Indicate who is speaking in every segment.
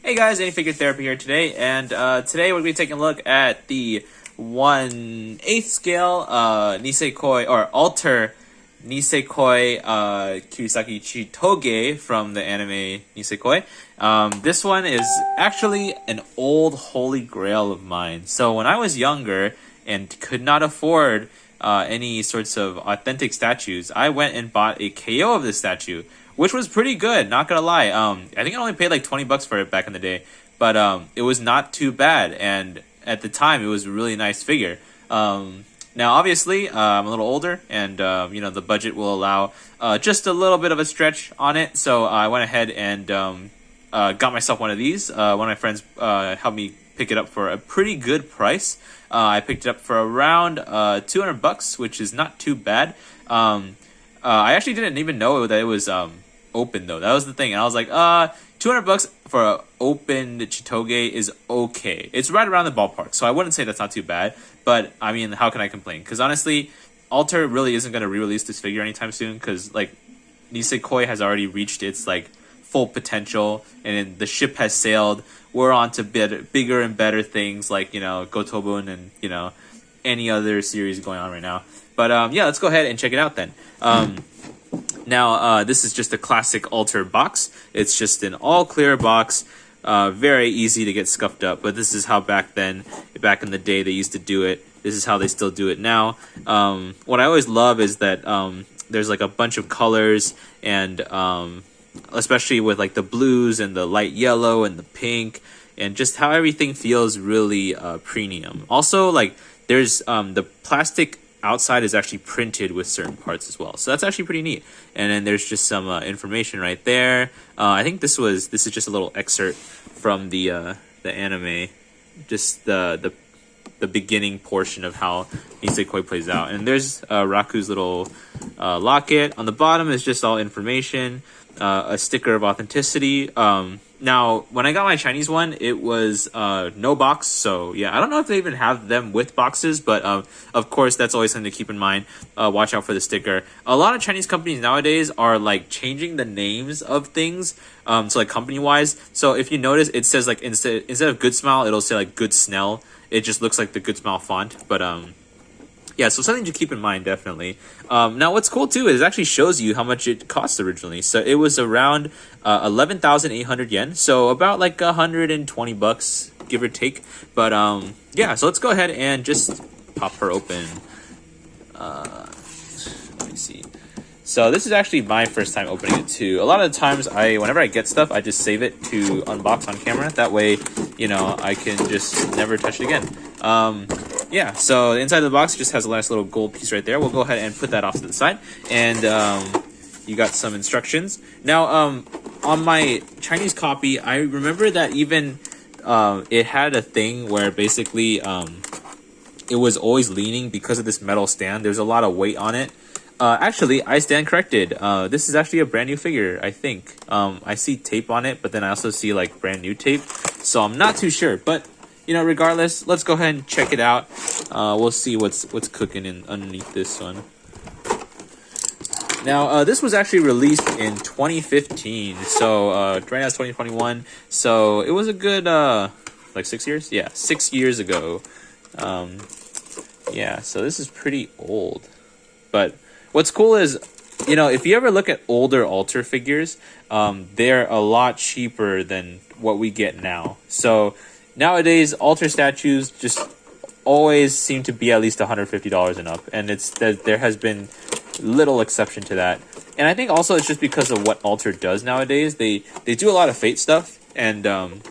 Speaker 1: Hey guys, Figure Therapy here today, and today we're going to be taking a look at the 1/8 scale Nisekoi, or alter Nisekoi Kirisaki Chitoge from the anime Nisekoi. This one is actually an old holy grail of mine. So when I was younger and could not afford any sorts of authentic statues, I went and bought a KO of this statue, which was pretty good, not gonna lie. I think I only paid like 20 bucks for it back in the day, but it was not too bad, and at the time it was a really nice figure. Now obviously I'm a little older, and you know, the budget will allow just a little bit of a stretch on it, so I went ahead and got myself one of these. One of my friends helped me pick it up for a pretty good price. I picked it up for around 200 bucks, which is not too bad. I actually didn't even know that it was open though. That was the thing, and I was like, 200 bucks for an open Chitoge is okay. It's right around the ballpark, so I wouldn't say that's not too bad. But I mean, how can I complain? Because honestly, Alter really isn't going to re-release this figure anytime soon, because like Nisekoi has already reached its like full potential, and the ship has sailed. We're on to bigger and better things, like, you know, Gotobun and, you know, any other series going on right now. But yeah, let's go ahead and check it out then. Now, this is just a classic Alter box. It's just an all clear box, very easy to get scuffed up. But this is how back in the day, they used to do it. This is how they still do it now. What I always love is that there's like a bunch of colors, and especially with like the blues and the light yellow and the pink, and just how everything feels really premium. Also, like, there's the plastic outside is actually printed with certain parts as well, so that's actually pretty neat. And then there's just some information right there. I think this is just a little excerpt from the anime, just the beginning portion of how Nisekoi plays out. And there's Raku's little locket. On the bottom is just all information, a sticker of authenticity. Now, when I got my Chinese one, it was no box, so yeah, I don't know if they even have them with boxes, but of course, that's always something to keep in mind. Watch out for the sticker. A lot of Chinese companies nowadays are like changing the names of things, so like company-wise. So if you notice, it says like instead of Good Smile, it'll say like Good Snell. It just looks like the Good Smile font, but yeah, so something to keep in mind, definitely. Now, what's cool, too, is it actually shows you how much it cost originally. So it was around 11,800 yen, so about like 120 bucks, give or take. But yeah, so let's go ahead and just pop her open. Let me see. So this is actually my first time opening it, too. A lot of the times, whenever I get stuff, I just save it to unbox on camera. That way, you know, I can just never touch it again. Yeah, so the inside of the box just has a nice little gold piece right there. We'll go ahead and put that off to the side. And you got some instructions. Now, on my Chinese copy, I remember that even it had a thing where basically it was always leaning because of this metal stand. There's a lot of weight on it. Actually, I stand corrected. This is actually a brand new figure, I think. I see tape on it, but then I also see like brand new tape. So I'm not too sure, but you know, regardless, let's go ahead and check it out. We'll see what's cooking underneath this one. Now, this was actually released in 2015, so right now it's 2021. So it was a good like 6 years. Yeah, 6 years ago. Yeah, so this is pretty old. But what's cool is, you know, if you ever look at older Alter figures, they're a lot cheaper than what we get now. So nowadays, Alter statues just always seem to be at least $150 and up, and there has been little exception to that. And I think also it's just because of what Alter does nowadays. They do a lot of Fate stuff, and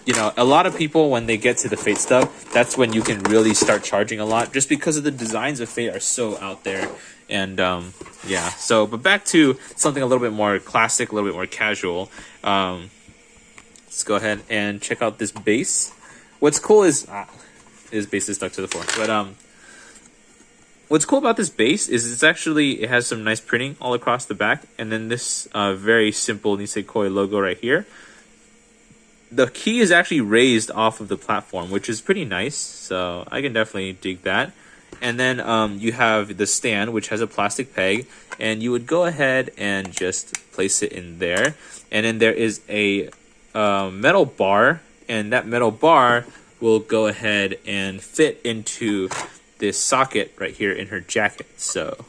Speaker 1: you know, a lot of people, when they get to the Fate stuff, that's when you can really start charging a lot, just because of the designs of Fate are so out there. And yeah, so but back to something a little bit more classic, a little bit more casual. Let's go ahead and check out this base. What's cool is base is stuck to the floor. But what's cool about this base is it has some nice printing all across the back, and then this very simple Nisekoi logo right here. The key is actually raised off of the platform, which is pretty nice. So I can definitely dig that. And then you have the stand, which has a plastic peg, and you would go ahead and just place it in there. And then there is a metal bar and that metal bar will go ahead and fit into this socket right here in her jacket. So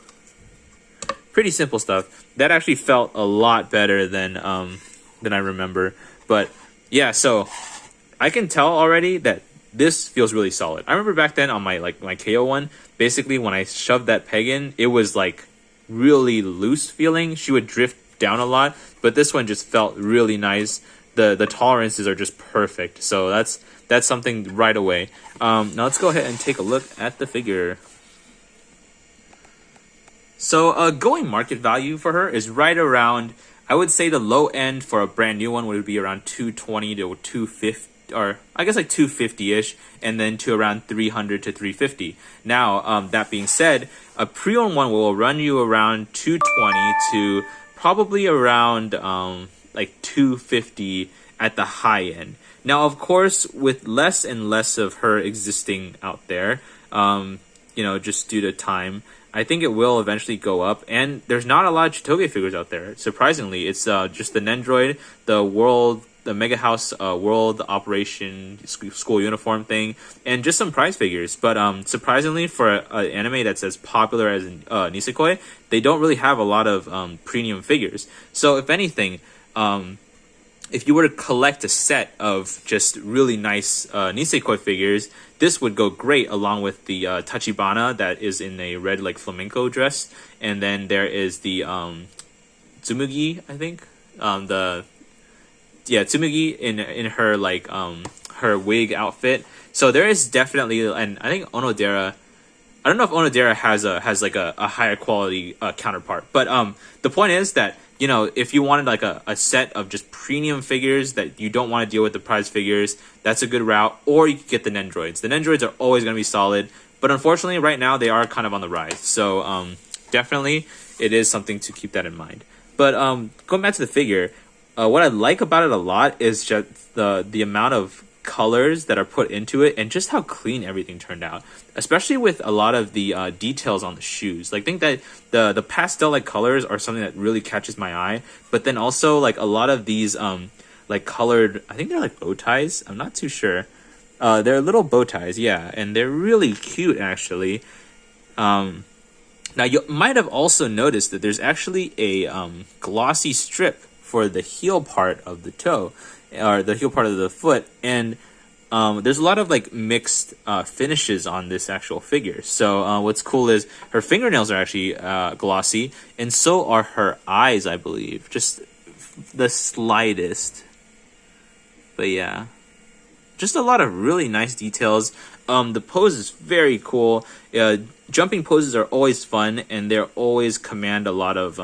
Speaker 1: pretty simple stuff. That actually felt a lot better than I remember. But yeah, so I can tell already that this feels really solid. I remember back then on my KO one, basically when I shoved that peg in, it was like really loose feeling. She would drift down a lot, but this one just felt really nice. The tolerances are just perfect. So that's something right away. Now let's go ahead and take a look at the figure. So going market value for her is right around, I would say the low end for a brand new one would be around 220 to 250, or I guess like 250-ish, and then to around 300 to 350. Now, that being said, a pre-owned one will run you around 220 to probably around like 250 at the high end. Now, of course, with less and less of her existing out there, you know, just due to time, I think it will eventually go up, and there's not a lot of Chitoge figures out there. Surprisingly, it's just the Nendroid, the Mega House World Operation School Uniform thing, and just some prize figures. But surprisingly, for an anime that's as popular as Nisekoi, they don't really have a lot of premium figures. So if anything, if you were to collect a set of just really nice Nisekoi figures, this would go great along with the Tachibana that is in a red like flamenco dress, and then there is the Tsumugi, I think, Tsumugi in her like her wig outfit. So there is definitely, and I think Onodera, I don't know if Onodera has like a higher quality counterpart, but the point is that, you know, if you wanted like a set of just premium figures that you don't want to deal with the prize figures, that's a good route. Or you could get the Nendroids. The Nendroids are always going to be solid, but unfortunately right now they are kind of on the rise. So definitely it is something to keep that in mind. But going back to the figure, what I like about it a lot is just the amount of colors that are put into it, and just how clean everything turned out, especially with a lot of the details on the shoes. Like, I think that the pastel like colors are something that really catches my eye, but then also like a lot of these like colored, I think they're like bow ties, I'm not too sure, they're little bow ties, yeah, and they're really cute actually. Now you might have also noticed that there's actually a glossy strip for the heel part of the toe, or the heel part of the foot, and there's a lot of like mixed finishes on this actual figure. So what's cool is her fingernails are actually glossy, and so are her eyes, I believe, just the slightest. But yeah, just a lot of really nice details. The pose is very cool. Jumping poses are always fun, and they're always command a lot of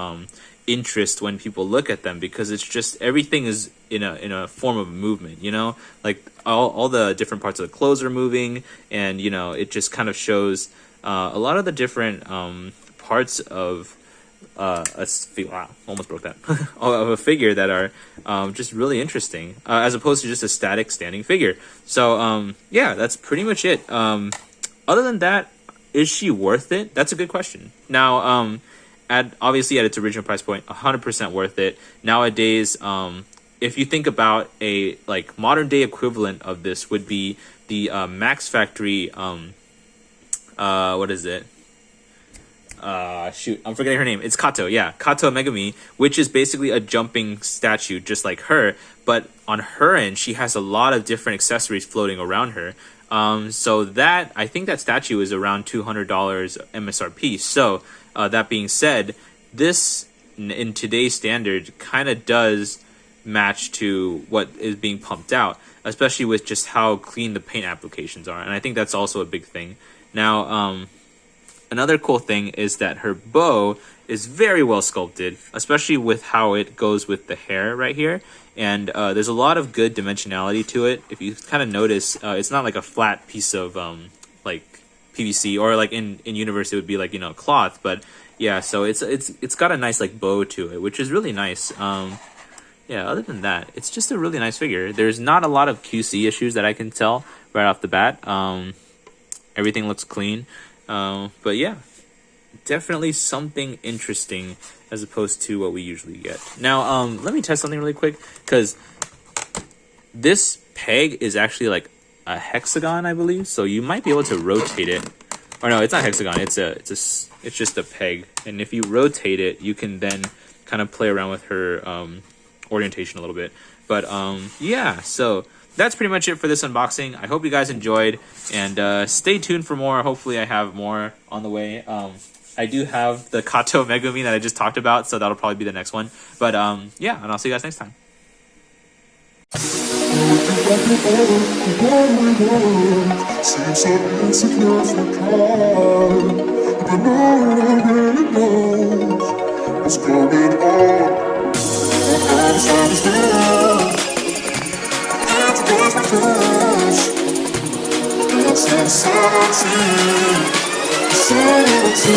Speaker 1: interest when people look at them, because it's just everything is in a form of movement, you know, like all the different parts of the clothes are moving, and you know, it just kind of shows a lot of the different parts of wow, almost broke that of a figure that are just really interesting, as opposed to just a static standing figure. So yeah, that's pretty much it. Other than that, is she worth it? That's a good question. Now obviously at its original price point, 100% worth it. Nowadays, if you think about a like modern day equivalent of this, would be the Max Factory, what is it? Shoot, I'm forgetting her name. It's Kato, yeah, Kato Megami, which is basically a jumping statue just like her, but on her end, she has a lot of different accessories floating around her. So that, I think that statue is around $200 MSRP. So that being said, this in today's standard kind of does match to what is being pumped out, especially with just how clean the paint applications are, and I think that's also a big thing. Now, another cool thing is that her bow is very well sculpted, especially with how it goes with the hair right here, and there's a lot of good dimensionality to it. If you kind of notice, it's not like a flat piece of like PVC, or like in universe it would be like, you know, cloth, but yeah, so it's got a nice like bow to it, which is really nice. Yeah, other than that, it's just a really nice figure. There's not a lot of QC issues that I can tell right off the bat. Everything looks clean, but yeah, definitely something interesting as opposed to what we usually get. Now let me test something really quick, because this peg is actually like a hexagon, I believe. So you might be able to rotate it. Or no, it's not hexagon. It's just a peg. And if you rotate it, you can then kind of play around with her orientation a little bit. But yeah, so that's pretty much it for this unboxing. I hope you guys enjoyed, and stay tuned for more. Hopefully I have more on the way. I do have the Kato Megumi that I just talked about, so that'll probably be the next one. But yeah, and I'll see you guys next time.
Speaker 2: Seems so insecure for God, but no one really knows what's going on. I'm trying to stay I'm to dance my crush. It's insanity. Insanity.